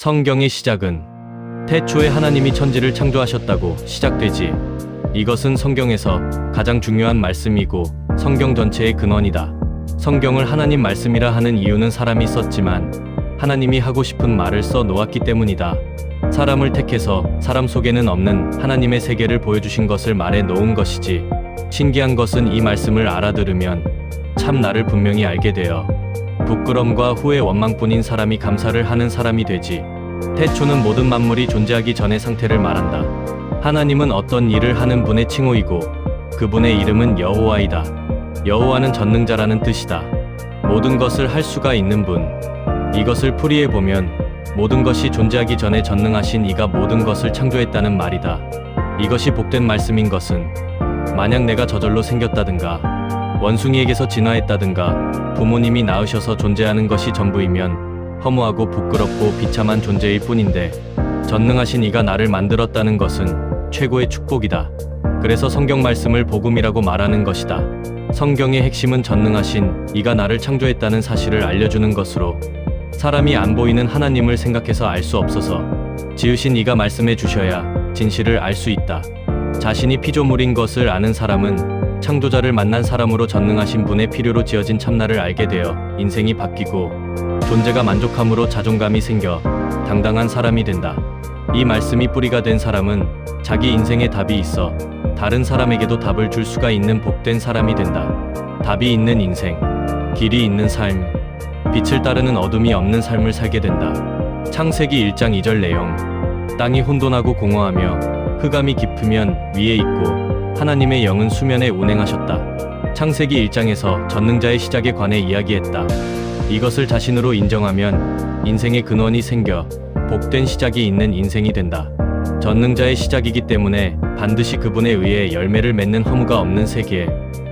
성경의 시작은 태초에 하나님이 천지를 창조하셨다고 시작되지. 이것은 성경에서 가장 중요한 말씀이고 성경 전체의 근원이다. 성경을 하나님 말씀이라 하는 이유는 사람이 썼지만 하나님이 하고 싶은 말을 써 놓았기 때문이다. 사람을 택해서 사람 속에는 없는 하나님의 세계를 보여주신 것을 말해 놓은 것이지. 신기한 것은 이 말씀을 알아들으면 참 나를 분명히 알게 되어 부끄럼과 후회 원망뿐인 사람이 감사를 하는 사람이 되지. 태초는 모든 만물이 존재하기 전의 상태를 말한다. 하나님은 어떤 일을 하는 분의 칭호이고 그분의 이름은 여호와이다. 여호와는 전능자라는 뜻이다. 모든 것을 할 수가 있는 분. 이것을 풀이해 보면 모든 것이 존재하기 전에 전능하신 이가 모든 것을 창조했다는 말이다. 이것이 복된 말씀인 것은 만약 내가 저절로 생겼다든가 원숭이에게서 진화했다든가 부모님이 낳으셔서 존재하는 것이 전부이면 허무하고 부끄럽고 비참한 존재일 뿐인데 전능하신 이가 나를 만들었다는 것은 최고의 축복이다. 그래서 성경 말씀을 복음이라고 말하는 것이다. 성경의 핵심은 전능하신 이가 나를 창조했다는 사실을 알려주는 것으로 사람이 안 보이는 하나님을 생각해서 알 수 없어서 지으신 이가 말씀해 주셔야 진실을 알 수 있다. 자신이 피조물인 것을 아는 사람은 창조자를 만난 사람으로 전능하신 분의 필요로 지어진 참나를 알게 되어 인생이 바뀌고 존재가 만족함으로 자존감이 생겨 당당한 사람이 된다. 이 말씀이 뿌리가 된 사람은 자기 인생에 답이 있어 다른 사람에게도 답을 줄 수가 있는 복된 사람이 된다. 답이 있는 인생, 길이 있는 삶, 빛을 따르는 어둠이 없는 삶을 살게 된다. 창세기 1장 2절 내용. 땅이 혼돈하고 공허하며 흑암이 깊으면 위에 있고 하나님의 영은 수면에 운행하셨다. 창세기 1장에서 전능자의 시작에 관해 이야기했다. 이것을 자신으로 인정하면 인생의 근원이 생겨 복된 시작이 있는 인생이 된다. 전능자의 시작이기 때문에 반드시 그분에 의해 열매를 맺는 허무가 없는 세계에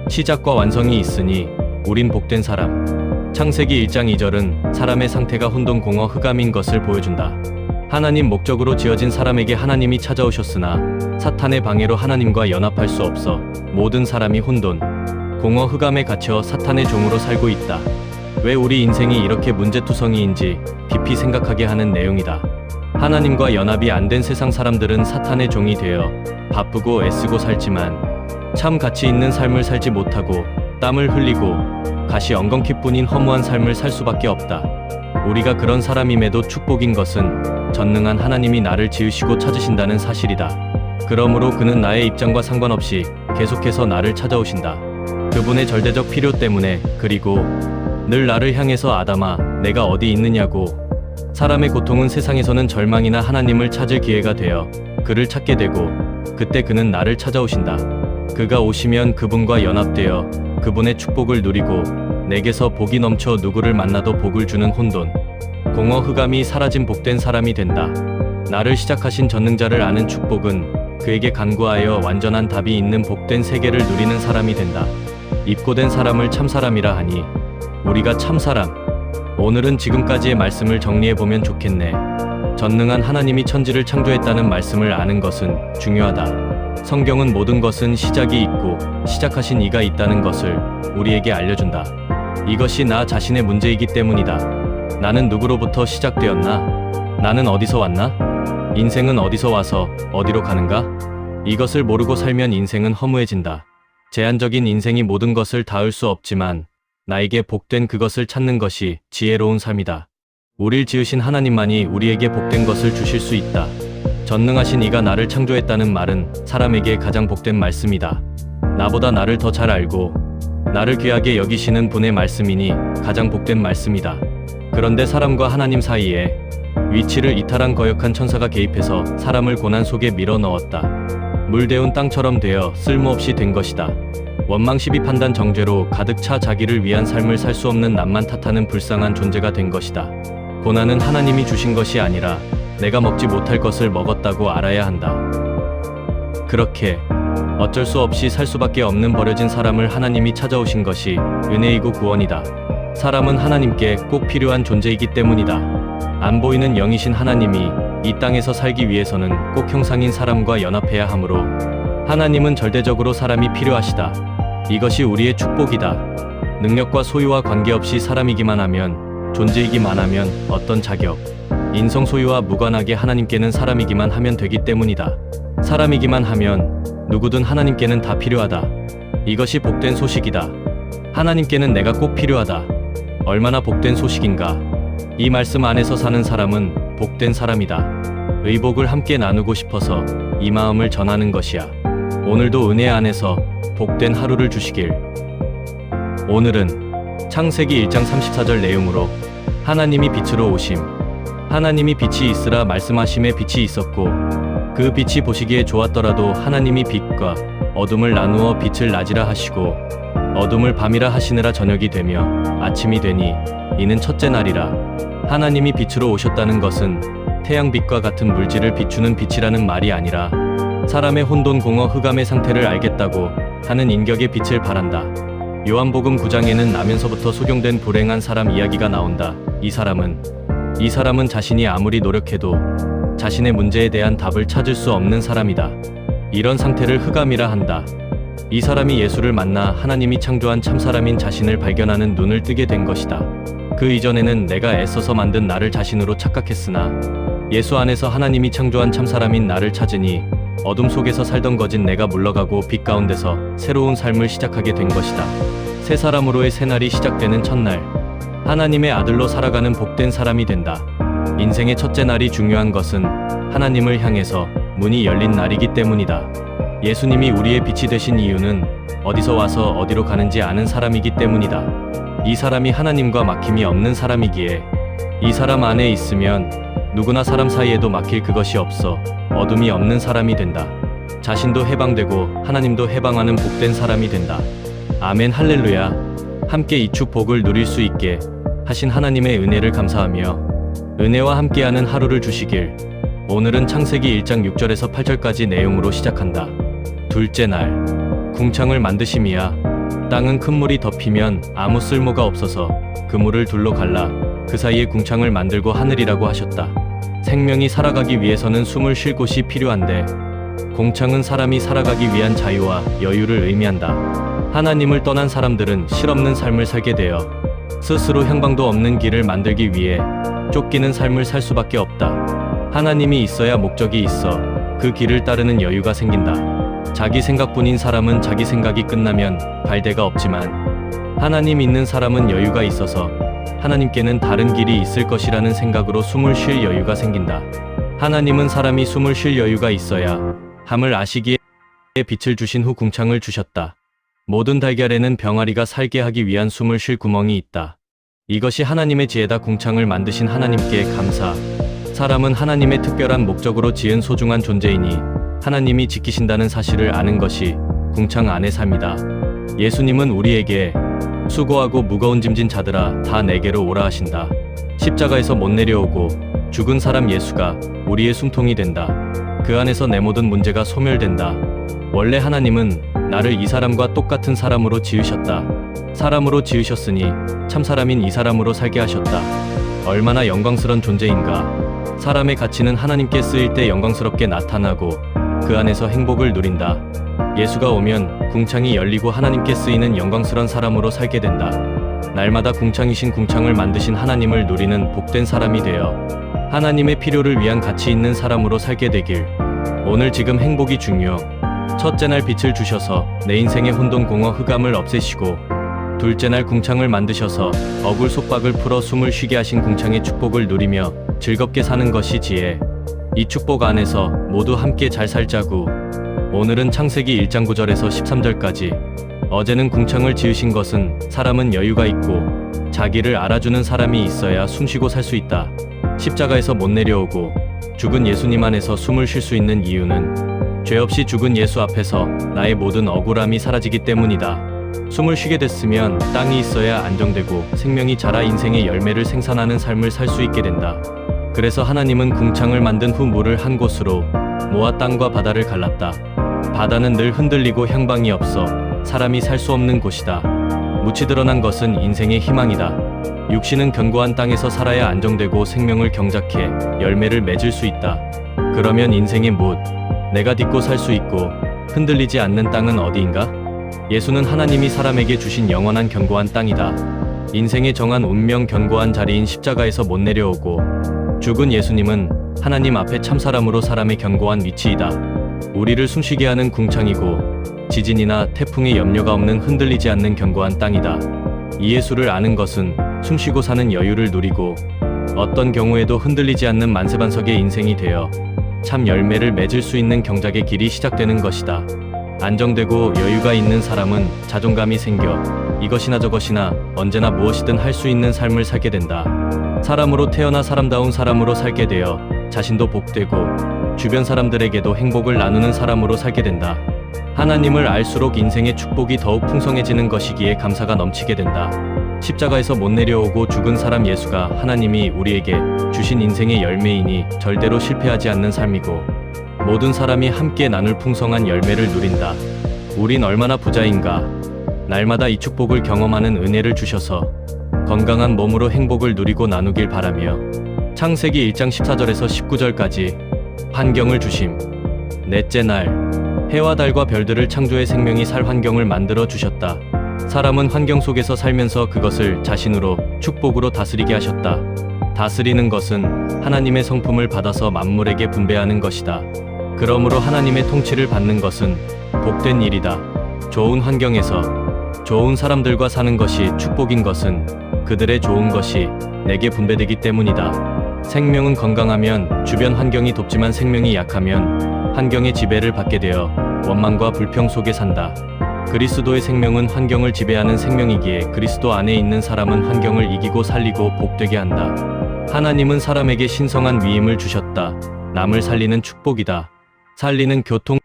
시작과 완성이 있으니 우린 복된 사람. 창세기 1장 2절은 사람의 상태가 혼돈 공허 흑암인 것을 보여준다. 하나님 목적으로 지어진 사람에게 하나님이 찾아오셨으나 사탄의 방해로 하나님과 연합할 수 없어 모든 사람이 혼돈, 공허 흑암에 갇혀 사탄의 종으로 살고 있다. 왜 우리 인생이 이렇게 문제투성이인지 깊이 생각하게 하는 내용이다. 하나님과 연합이 안 된 세상 사람들은 사탄의 종이 되어 바쁘고 애쓰고 살지만 참 가치 있는 삶을 살지 못하고 땀을 흘리고 가시 엉겅퀴뿐인 허무한 삶을 살 수밖에 없다. 우리가 그런 사람임에도 축복인 것은 전능한 하나님이 나를 지으시고 찾으신다는 사실이다. 그러므로 그는 나의 입장과 상관없이 계속해서 나를 찾아오신다. 그분의 절대적 필요 때문에. 그리고 늘 나를 향해서 아담아 내가 어디 있느냐고. 사람의 고통은 세상에서는 절망이나 하나님을 찾을 기회가 되어 그를 찾게 되고 그때 그는 나를 찾아오신다. 그가 오시면 그분과 연합되어 그분의 축복을 누리고 내게서 복이 넘쳐 누구를 만나도 복을 주는 혼돈, 공허 흑암이 사라진 복된 사람이 된다. 나를 시작하신 전능자를 아는 축복은 그에게 간구하여 완전한 답이 있는 복된 세계를 누리는 사람이 된다. 입고된 사람을 참사람이라 하니 우리가 참사람. 오늘은 지금까지의 말씀을 정리해보면 좋겠네. 전능한 하나님이 천지를 창조했다는 말씀을 아는 것은 중요하다. 성경은 모든 것은 시작이 있고 시작하신 이가 있다는 것을 우리에게 알려준다. 이것이 나 자신의 문제이기 때문이다. 나는 누구로부터 시작되었나? 나는 어디서 왔나? 인생은 어디서 와서 어디로 가는가? 이것을 모르고 살면 인생은 허무해진다. 제한적인 인생이 모든 것을 닿을 수 없지만 나에게 복된 그것을 찾는 것이 지혜로운 삶이다. 우릴 지으신 하나님만이 우리에게 복된 것을 주실 수 있다. 전능하신 이가 나를 창조했다는 말은 사람에게 가장 복된 말씀이다. 나보다 나를 더 잘 알고 나를 귀하게 여기시는 분의 말씀이니 가장 복된 말씀이다. 그런데 사람과 하나님 사이에 위치를 이탈한 거역한 천사가 개입해서 사람을 고난 속에 밀어 넣었다. 물데운 땅처럼 되어 쓸모없이 된 것이다. 원망 시비 판단 정죄로 가득 차 자기를 위한 삶을 살 수 없는 남만 탓하는 불쌍한 존재가 된 것이다. 고난은 하나님이 주신 것이 아니라 내가 먹지 못할 것을 먹었다고 알아야 한다. 그렇게 어쩔 수 없이 살 수밖에 없는 버려진 사람을 하나님이 찾아오신 것이 은혜이고 구원이다. 사람은 하나님께 꼭 필요한 존재이기 때문이다. 안 보이는 영이신 하나님이 이 땅에서 살기 위해서는 꼭 형상인 사람과 연합해야 하므로 하나님은 절대적으로 사람이 필요하시다. 이것이 우리의 축복이다. 능력과 소유와 관계없이 사람이기만 하면, 존재이기만 하면 어떤 자격, 인성 소유와 무관하게 하나님께는 사람이기만 하면 되기 때문이다. 사람이기만 하면 누구든 하나님께는 다 필요하다. 이것이 복된 소식이다. 하나님께는 내가 꼭 필요하다. 얼마나 복된 소식인가. 이 말씀 안에서 사는 사람은 복된 사람이다. 의복을 함께 나누고 싶어서 이 마음을 전하는 것이야. 오늘도 은혜 안에서 복된 하루를 주시길. 오늘은 창세기 1장 34절 내용으로 하나님이 빛으로 오심. 하나님이 빛이 있으라 말씀하심에 빛이 있었고 그 빛이 보시기에 좋았더라도 하나님이 빛과 어둠을 나누어 빛을 낮이라 하시고 어둠을 밤이라 하시느라 저녁이 되며 아침이 되니 이는 첫째 날이라. 하나님이 빛으로 오셨다는 것은 태양빛과 같은 물질을 비추는 빛이라는 말이 아니라 사람의 혼돈 공허 흑암의 상태를 알겠다고 하는 인격의 빛을 발한다. 요한복음 9장에는 나면서부터 소경된 불행한 사람 이야기가 나온다. 이 사람은 자신이 아무리 노력해도 자신의 문제에 대한 답을 찾을 수 없는 사람이다. 이런 상태를 흑암이라 한다. 이 사람이 예수를 만나 하나님이 창조한 참사람인 자신을 발견하는 눈을 뜨게 된 것이다. 그 이전에는 내가 애써서 만든 나를 자신으로 착각했으나 예수 안에서 하나님이 창조한 참사람인 나를 찾으니 어둠 속에서 살던 거짓 내가 물러가고 빛 가운데서 새로운 삶을 시작하게 된 것이다. 새 사람으로의 새날이 시작되는 첫날, 하나님의 아들로 살아가는 복된 사람이 된다. 인생의 첫째 날이 중요한 것은 하나님을 향해서 문이 열린 날이기 때문이다. 예수님이 우리의 빛이 되신 이유는 어디서 와서 어디로 가는지 아는 사람이기 때문이다. 이 사람이 하나님과 막힘이 없는 사람이기에 이 사람 안에 있으면 누구나 사람 사이에도 막힐 그것이 없어 어둠이 없는 사람이 된다. 자신도 해방되고 하나님도 해방하는 복된 사람이 된다. 아멘 할렐루야. 함께 이 축복을 누릴 수 있게 하신 하나님의 은혜를 감사하며 은혜와 함께하는 하루를 주시길. 오늘은 창세기 1장 6절에서 8절까지 내용으로 시작한다. 둘째 날, 궁창을 만드심이야. 땅은 큰 물이 덮이면 아무 쓸모가 없어서 그 물을 둘로 갈라 그 사이에 궁창을 만들고 하늘이라고 하셨다. 생명이 살아가기 위해서는 숨을 쉴 곳이 필요한데 궁창은 사람이 살아가기 위한 자유와 여유를 의미한다. 하나님을 떠난 사람들은 실없는 삶을 살게 되어 스스로 향방도 없는 길을 만들기 위해 쫓기는 삶을 살 수밖에 없다. 하나님이 있어야 목적이 있어 그 길을 따르는 여유가 생긴다. 자기 생각뿐인 사람은 자기 생각이 끝나면 갈 데가 없지만 하나님 있는 사람은 여유가 있어서 하나님께는 다른 길이 있을 것이라는 생각으로 숨을 쉴 여유가 생긴다. 하나님은 사람이 숨을 쉴 여유가 있어야 함을 아시기에 빛을 주신 후 궁창을 주셨다. 모든 달걀에는 병아리가 살게 하기 위한 숨을 쉴 구멍이 있다. 이것이 하나님의 지혜다. 궁창을 만드신 하나님께 감사. 사람은 하나님의 특별한 목적으로 지은 소중한 존재이니 하나님이 지키신다는 사실을 아는 것이 궁창 안의 삶이다. 예수님은 우리에게 수고하고 무거운 짐진 자들아 다 내게로 오라 하신다. 십자가에서 못 내려오고 죽은 사람 예수가 우리의 숨통이 된다. 그 안에서 내 모든 문제가 소멸된다. 원래 하나님은 나를 이 사람과 똑같은 사람으로 지으셨다. 사람으로 지으셨으니 참사람인 이 사람으로 살게 하셨다. 얼마나 영광스러운 존재인가. 사람의 가치는 하나님께 쓰일 때 영광스럽게 나타나고 그 안에서 행복을 누린다. 예수가 오면 궁창이 열리고 하나님께 쓰이는 영광스러운 사람으로 살게 된다. 날마다 궁창이신 궁창을 만드신 하나님을 누리는 복된 사람이 되어 하나님의 필요를 위한 가치 있는 사람으로 살게 되길. 오늘 지금 행복이 중요. 첫째 날 빛을 주셔서 내 인생의 혼돈 공허 흑암을 없애시고 둘째 날 궁창을 만드셔서 억울 속박을 풀어 숨을 쉬게 하신 궁창의 축복을 누리며 즐겁게 사는 것이 지혜. 이 축복 안에서 모두 함께 잘 살자구. 오늘은 창세기 1장 9절에서 13절까지. 어제는 궁창을 지으신 것은 사람은 여유가 있고 자기를 알아주는 사람이 있어야 숨쉬고 살 수 있다. 십자가에서 못 내려오고 죽은 예수님 안에서 숨을 쉴 수 있는 이유는 죄 없이 죽은 예수 앞에서 나의 모든 억울함이 사라지기 때문이다. 숨을 쉬게 됐으면 땅이 있어야 안정되고 생명이 자라 인생의 열매를 생산하는 삶을 살 수 있게 된다. 그래서 하나님은 궁창을 만든 후 물을 한 곳으로 모아 땅과 바다를 갈랐다. 바다는 늘 흔들리고 향방이 없어 사람이 살 수 없는 곳이다. 묻히 드러난 것은 인생의 희망이다. 육신은 견고한 땅에서 살아야 안정되고 생명을 경작해 열매를 맺을 수 있다. 그러면 인생의 못, 내가 딛고 살 수 있고 흔들리지 않는 땅은 어디인가? 예수는 하나님이 사람에게 주신 영원한 견고한 땅이다. 인생의 정한 운명 견고한 자리인 십자가에서 못 내려오고 죽은 예수님은 하나님 앞에 참사람으로 사람의 견고한 위치이다. 우리를 숨쉬게 하는 궁창이고 지진이나 태풍의 염려가 없는 흔들리지 않는 견고한 땅이다. 이 예수를 아는 것은 숨쉬고 사는 여유를 누리고 어떤 경우에도 흔들리지 않는 만세반석의 인생이 되어 참 열매를 맺을 수 있는 경작의 길이 시작되는 것이다. 안정되고 여유가 있는 사람은 자존감이 생겨 이것이나 저것이나 언제나 무엇이든 할 수 있는 삶을 살게 된다. 사람으로 태어나 사람다운 사람으로 살게 되어 자신도 복되고 주변 사람들에게도 행복을 나누는 사람으로 살게 된다. 하나님을 알수록 인생의 축복이 더욱 풍성해지는 것이기에 감사가 넘치게 된다. 십자가에서 못 내려오고 죽은 사람 예수가 하나님이 우리에게 주신 인생의 열매이니 절대로 실패하지 않는 삶이고 모든 사람이 함께 나눌 풍성한 열매를 누린다. 우린 얼마나 부자인가. 날마다 이 축복을 경험하는 은혜를 주셔서 건강한 몸으로 행복을 누리고 나누길 바라며 창세기 1장 14절에서 19절까지 환경을 주심. 넷째 날 해와 달과 별들을 창조해 생명이 살 환경을 만들어 주셨다. 사람은 환경 속에서 살면서 그것을 자신으로 축복으로 다스리게 하셨다. 다스리는 것은 하나님의 성품을 받아서 만물에게 분배하는 것이다. 그러므로 하나님의 통치를 받는 것은 복된 일이다. 좋은 환경에서 좋은 사람들과 사는 것이 축복인 것은 그들의 좋은 것이 내게 분배되기 때문이다. 생명은 건강하면 주변 환경이 돕지만 생명이 약하면 환경의 지배를 받게 되어 원망과 불평 속에 산다. 그리스도의 생명은 환경을 지배하는 생명이기에 그리스도 안에 있는 사람은 환경을 이기고 살리고 복되게 한다. 하나님은 사람에게 신성한 위임을 주셨다. 남을 살리는 축복이다. 살리는 교통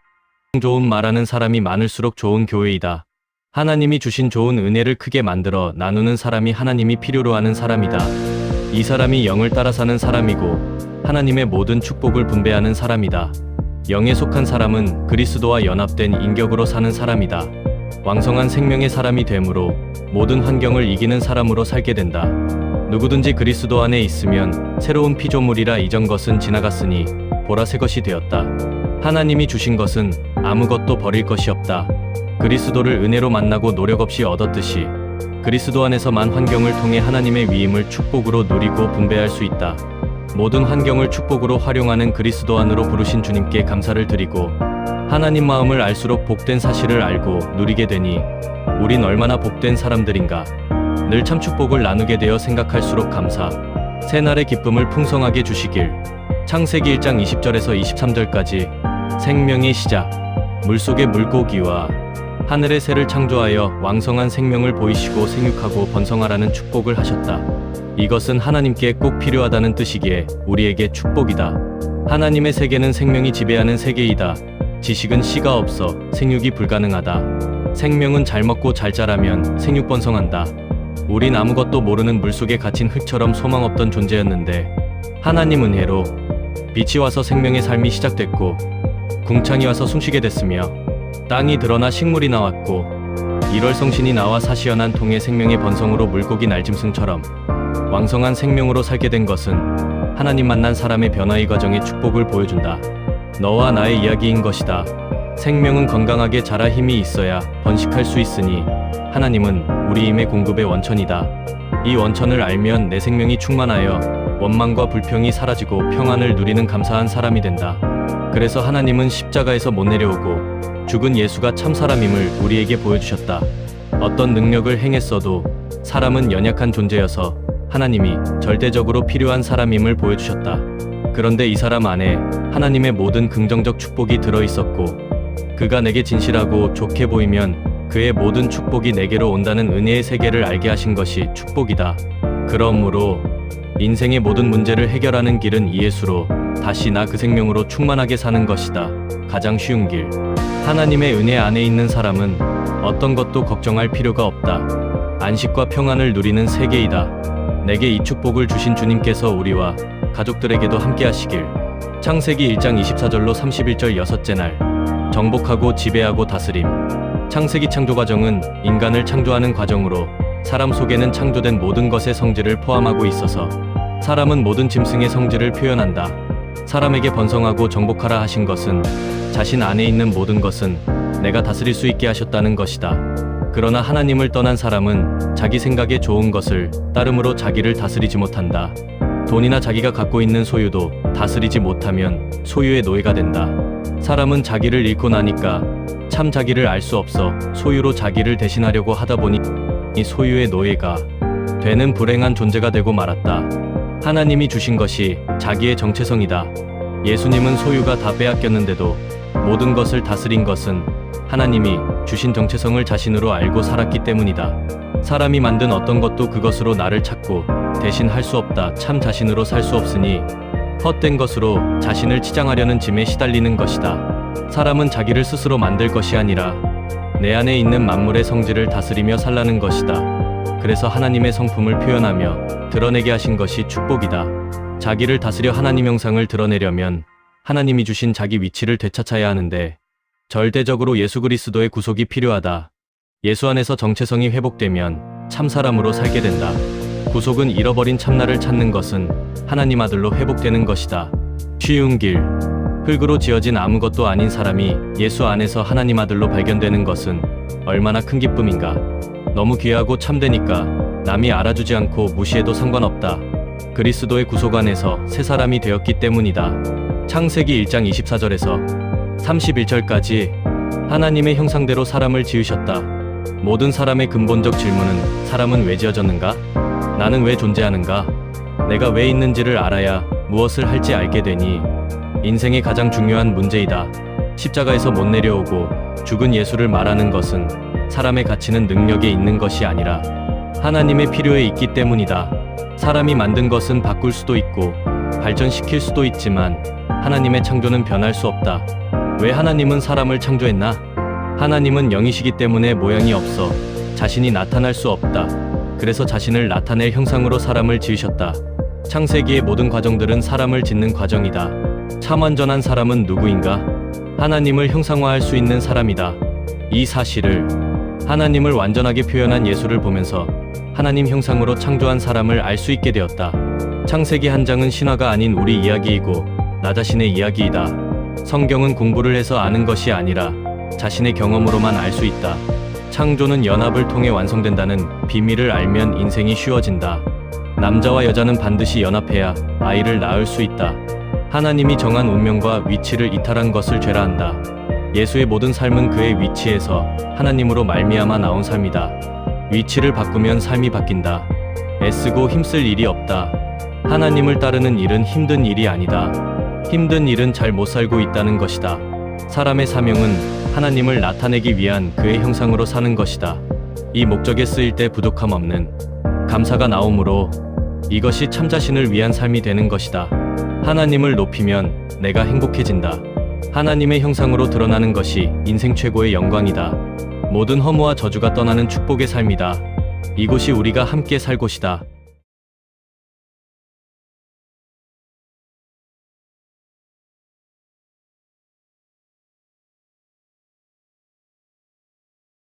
좋은 말하는 사람이 많을수록 좋은 교회이다. 하나님이 주신 좋은 은혜를 크게 만들어 나누는 사람이 하나님이 필요로 하는 사람이다. 이 사람이 영을 따라 사는 사람이고 하나님의 모든 축복을 분배하는 사람이다. 영에 속한 사람은 그리스도와 연합된 인격으로 사는 사람이다. 왕성한 생명의 사람이 되므로 모든 환경을 이기는 사람으로 살게 된다. 누구든지 그리스도 안에 있으면 새로운 피조물이라 이전 것은 지나갔으니 보라 새 것이 되었다. 하나님이 주신 것은 아무것도 버릴 것이 없다. 그리스도를 은혜로 만나고 노력 없이 얻었듯이 그리스도 안에서만 환경을 통해 하나님의 위임을 축복으로 누리고 분배할 수 있다. 모든 환경을 축복으로 활용하는 그리스도 안으로 부르신 주님께 감사를 드리고 하나님 마음을 알수록 복된 사실을 알고 누리게 되니 우린 얼마나 복된 사람들인가. 늘 참 축복을 나누게 되어 생각할수록 감사. 새날의 기쁨을 풍성하게 주시길. 창세기 1장 20절에서 23절까지 생명의 시작. 물속의 물고기와 하늘의 새를 창조하여 왕성한 생명을 보이시고 생육하고 번성하라는 축복을 하셨다. 이것은 하나님께 꼭 필요하다는 뜻이기에 우리에게 축복이다. 하나님의 세계는 생명이 지배하는 세계이다. 지식은 씨가 없어 생육이 불가능하다. 생명은 잘 먹고 잘 자라면 생육 번성한다. 우린 아무것도 모르는 물속에 갇힌 흙처럼 소망 없던 존재였는데 하나님 은혜로 빛이 와서 생명의 삶이 시작됐고 궁창이 와서 숨쉬게 됐으며 땅이 드러나 식물이 나왔고 1월 성신이 나와 사시연한 통의 생명의 번성으로 물고기 날짐승처럼 왕성한 생명으로 살게 된 것은 하나님 만난 사람의 변화의 과정의 축복을 보여준다. 너와 나의 이야기인 것이다. 생명은 건강하게 자라 힘이 있어야 번식할 수 있으니 하나님은 우리 힘의 공급의 원천이다. 이 원천을 알면 내 생명이 충만하여 원망과 불평이 사라지고 평안을 누리는 감사한 사람이 된다. 그래서 하나님은 십자가에서 못 내려오고 죽은 예수가 참 사람임을 우리에게 보여주셨다. 어떤 능력을 행했어도 사람은 연약한 존재여서 하나님이 절대적으로 필요한 사람임을 보여주셨다. 그런데 이 사람 안에 하나님의 모든 긍정적 축복이 들어있었고 그가 내게 진실하고 좋게 보이면 그의 모든 축복이 내게로 온다는 은혜의 세계를 알게 하신 것이 축복이다. 그러므로 인생의 모든 문제를 해결하는 길은 이 예수로 다시 나 그 생명으로 충만하게 사는 것이다. 가장 쉬운 길. 하나님의 은혜 안에 있는 사람은 어떤 것도 걱정할 필요가 없다. 안식과 평안을 누리는 세계이다. 내게 이 축복을 주신 주님께서 우리와 가족들에게도 함께 하시길. 창세기 1장 24절로 31절 여섯째 날. 정복하고 지배하고 다스림. 창세기 창조 과정은 인간을 창조하는 과정으로 사람 속에는 창조된 모든 것의 성질을 포함하고 있어서 사람은 모든 짐승의 성질을 표현한다. 사람에게 번성하고 정복하라 하신 것은 자신 안에 있는 모든 것은 내가 다스릴 수 있게 하셨다는 것이다. 그러나 하나님을 떠난 사람은 자기 생각에 좋은 것을 따름으로 자기를 다스리지 못한다. 돈이나 자기가 갖고 있는 소유도 다스리지 못하면 소유의 노예가 된다. 사람은 자기를 잃고 나니까 참 자기를 알 수 없어 소유로 자기를 대신하려고 하다 보니 이 소유의 노예가 되는 불행한 존재가 되고 말았다. 하나님이 주신 것이 자기의 정체성이다. 예수님은 소유가 다 빼앗겼는데도 모든 것을 다스린 것은 하나님이 주신 정체성을 자신으로 알고 살았기 때문이다. 사람이 만든 어떤 것도 그것으로 나를 찾고 대신 할 수 없다. 참 자신으로 살 수 없으니 헛된 것으로 자신을 치장하려는 짐에 시달리는 것이다. 사람은 자기를 스스로 만들 것이 아니라 내 안에 있는 만물의 성질을 다스리며 살라는 것이다. 그래서 하나님의 성품을 표현하며 드러내게 하신 것이 축복이다. 자기를 다스려 하나님 형상을 드러내려면 하나님이 주신 자기 위치를 되찾아야 하는데 절대적으로 예수 그리스도의 구속이 필요하다. 예수 안에서 정체성이 회복되면 참 사람으로 살게 된다. 구속은 잃어버린 참나를 찾는 것은 하나님 아들로 회복되는 것이다. 쉬운 길. 흙으로 지어진 아무것도 아닌 사람이 예수 안에서 하나님 아들로 발견되는 것은 얼마나 큰 기쁨인가. 너무 귀하고 참되니까 남이 알아주지 않고 무시해도 상관없다. 그리스도의 구속 안에서 새 사람이 되었기 때문이다. 창세기 1장 24절에서 31절까지 하나님의 형상대로 사람을 지으셨다. 모든 사람의 근본적 질문은 사람은 왜 지어졌는가? 나는 왜 존재하는가? 내가 왜 있는지를 알아야 무엇을 할지 알게 되니 인생의 가장 중요한 문제이다. 십자가에서 못 내려오고 죽은 예수를 말하는 것은 사람의 가치는 능력에 있는 것이 아니라 하나님의 필요에 있기 때문이다. 사람이 만든 것은 바꿀 수도 있고 발전시킬 수도 있지만 하나님의 창조는 변할 수 없다. 왜 하나님은 사람을 창조했나? 하나님은 영이시기 때문에 모양이 없어 자신이 나타날 수 없다. 그래서 자신을 나타낼 형상으로 사람을 지으셨다. 창세기의 모든 과정들은 사람을 짓는 과정이다. 참 완전한 사람은 누구인가? 하나님을 형상화할 수 있는 사람이다. 이 사실을 하나님을 완전하게 표현한 예수를 보면서 하나님 형상으로 창조한 사람을 알 수 있게 되었다. 창세기 한 장은 신화가 아닌 우리 이야기이고 나 자신의 이야기이다. 성경은 공부를 해서 아는 것이 아니라 자신의 경험으로만 알 수 있다. 창조는 연합을 통해 완성된다는 비밀을 알면 인생이 쉬워진다. 남자와 여자는 반드시 연합해야 아이를 낳을 수 있다. 하나님이 정한 운명과 위치를 이탈한 것을 죄라 한다. 예수의 모든 삶은 그의 위치에서 하나님으로 말미암아 나온 삶이다. 위치를 바꾸면 삶이 바뀐다. 애쓰고 힘쓸 일이 없다. 하나님을 따르는 일은 힘든 일이 아니다. 힘든 일은 잘 못 살고 있다는 것이다. 사람의 사명은 하나님을 나타내기 위한 그의 형상으로 사는 것이다. 이 목적에 쓰일 때 부족함 없는 감사가 나오므로 이것이 참 자신을 위한 삶이 되는 것이다. 하나님을 높이면 내가 행복해진다. 하나님의 형상으로 드러나는 것이 인생 최고의 영광이다. 모든 허무와 저주가 떠나는 축복의 삶이다. 이곳이 우리가 함께 살 곳이다.